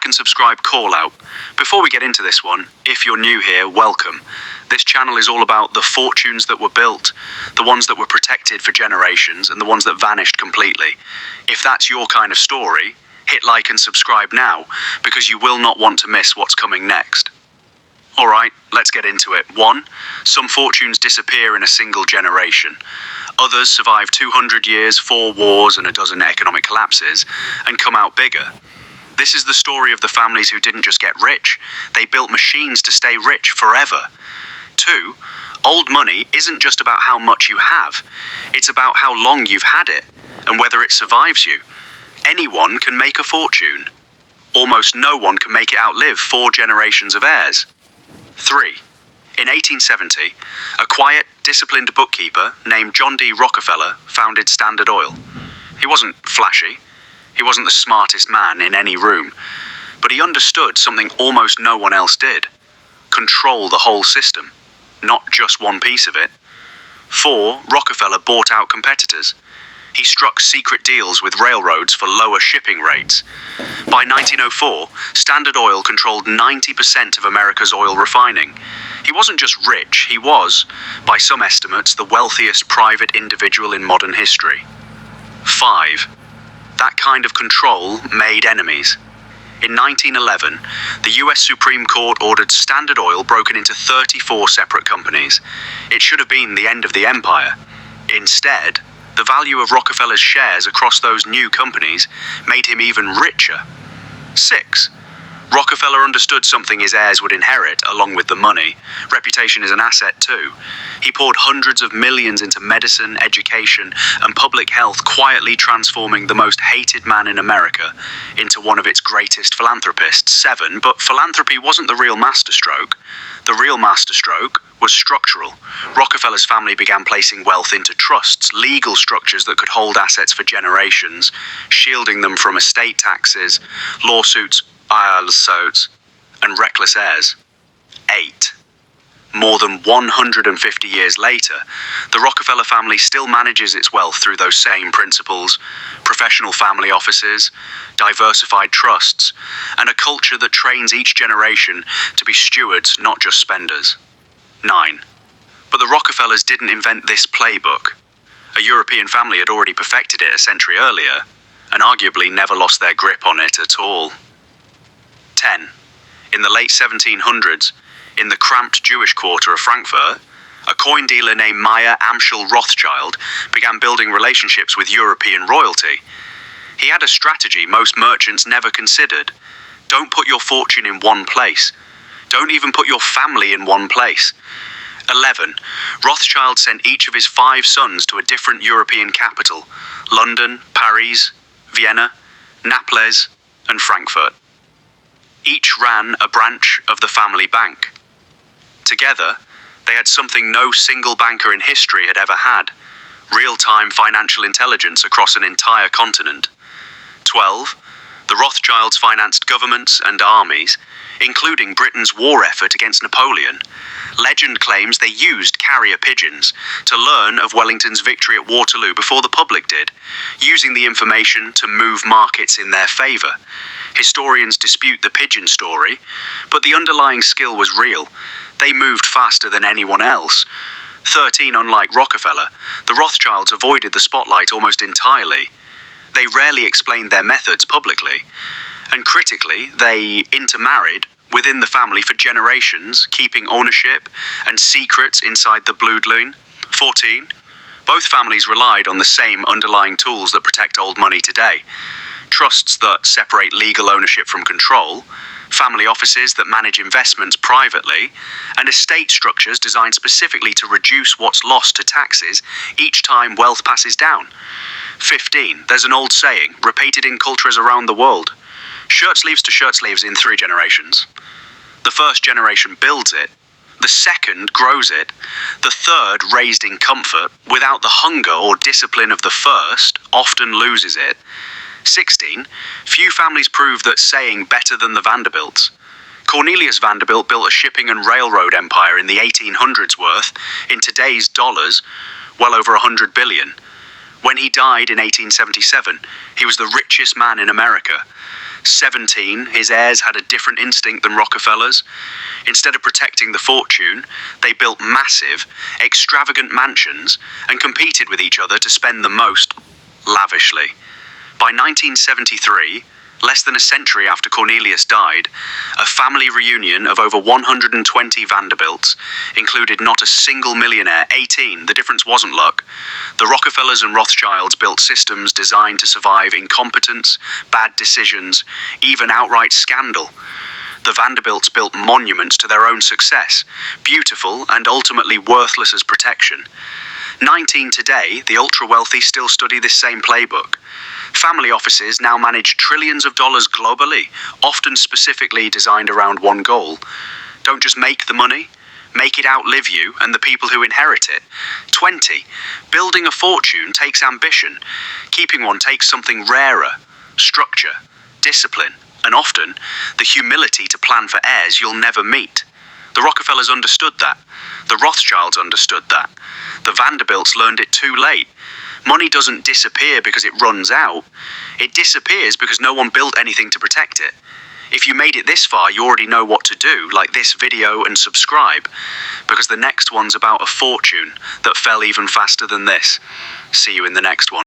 like and subscribe call out. Before we get into this one, if you're new here, welcome. This channel is all about the fortunes that were built, the ones that were protected for generations, and the ones that vanished completely. If that's your kind of story, hit like and subscribe now, because you will not want to miss what's coming next. Alright, let's get into it. 1. Some fortunes disappear in a single generation. Others survive 200 years, 4 wars, and a dozen economic collapses, and come out bigger. This is the story of the families who didn't just get rich, they built machines to stay rich forever. 2. Old money isn't just about how much you have, it's about how long you've had it, and whether it survives you. Anyone can make a fortune. Almost no one can make it outlive 4 generations of heirs. 3. In 1870, a quiet, disciplined bookkeeper named John D. Rockefeller founded Standard Oil. He wasn't flashy, he wasn't the smartest man in any room, but he understood something almost no one else did: control the whole system, not just one piece of it. 4. Rockefeller bought out competitors. He struck secret deals with railroads for lower shipping rates. By 1904, Standard Oil controlled 90% of America's oil refining. He wasn't just rich, he was, by some estimates, the wealthiest private individual in modern history. 5. That kind of control made enemies. In 1911, the US Supreme Court ordered Standard Oil broken into 34 separate companies. It should have been the end of the empire. Instead, the value of Rockefeller's shares across those new companies made him even richer. 6. Rockefeller understood something his heirs would inherit along with the money. Reputation is an asset too. He poured hundreds of millions into medicine, education, and public health, quietly transforming the most hated man in America into one of its greatest philanthropists. 7. But philanthropy wasn't the real masterstroke. The real masterstroke was structural. Rockefeller's family began placing wealth into trusts, legal structures that could hold assets for generations, shielding them from estate taxes, lawsuits, and reckless heirs. 8. More than 150 years later, the Rockefeller family still manages its wealth through those same principles: professional family offices, diversified trusts, and a culture that trains each generation to be stewards, not just spenders. 9. But the Rockefellers didn't invent this playbook. A European family had already perfected it a century earlier, and arguably never lost their grip on it at all. 10. In the late 1700s, in the cramped Jewish quarter of Frankfurt, a coin dealer named Meyer Amschel Rothschild began building relationships with European royalty. He had a strategy most merchants never considered. Don't put your fortune in one place. Don't even put your family in one place. 11. Rothschild sent each of his 5 sons to a different European capital: London, Paris, Vienna, Naples, and Frankfurt. Each ran a branch of the family bank. Together, they had something no single banker in history had ever had: real-time financial intelligence across an entire continent. 12. The Rothschilds financed governments and armies, including Britain's war effort against Napoleon. Legend claims they used carrier pigeons to learn of Wellington's victory at Waterloo before the public did, using the information to move markets in their favor. Historians dispute the pigeon story, but the underlying skill was real. They moved faster than anyone else. 13. Unlike Rockefeller, the Rothschilds avoided the spotlight almost entirely. They rarely explained their methods publicly, and critically, they intermarried within the family for generations, keeping ownership and secrets inside the bloodline. 14. Both families relied on the same underlying tools that protect old money today: trusts that separate legal ownership from control, family offices that manage investments privately, and estate structures designed specifically to reduce what's lost to taxes each time wealth passes down. 15. There's an old saying, repeated in cultures around the world: shirt sleeves to shirt sleeves in 3 generations. The first generation builds it, the second grows it, the third, raised in comfort, without the hunger or discipline of the first, often loses it. 16. Few families prove that saying better than the Vanderbilts. Cornelius Vanderbilt built a shipping and railroad empire in the 1800s worth, in today's dollars, well over 100 billion. When he died in 1877, he was the richest man in America. 17, his heirs had a different instinct than Rockefellers. Instead of protecting the fortune, they built massive, extravagant mansions and competed with each other to spend the most lavishly. By 1973, less than a century after Cornelius died, a family reunion of over 120 Vanderbilts included not a single millionaire. 18, the difference wasn't luck. The Rockefellers and Rothschilds built systems designed to survive incompetence, bad decisions, even outright scandal. The Vanderbilts built monuments to their own success, beautiful and ultimately worthless as protection. 19 today, the ultra-wealthy still study this same playbook. Family offices now manage trillions of dollars globally, often specifically designed around one goal. Don't just make the money, make it outlive you and the people who inherit it. 20. Building a fortune takes ambition. Keeping one takes something rarer, structure, discipline, and often the humility to plan for heirs you'll never meet. The Rockefellers understood that. The Rothschilds understood that. The Vanderbilts learned it too late. Money doesn't disappear because it runs out. It disappears because no one built anything to protect it. If you made it this far, you already know what to do, like this video and subscribe, because the next one's about a fortune that fell even faster than this. See you in the next one.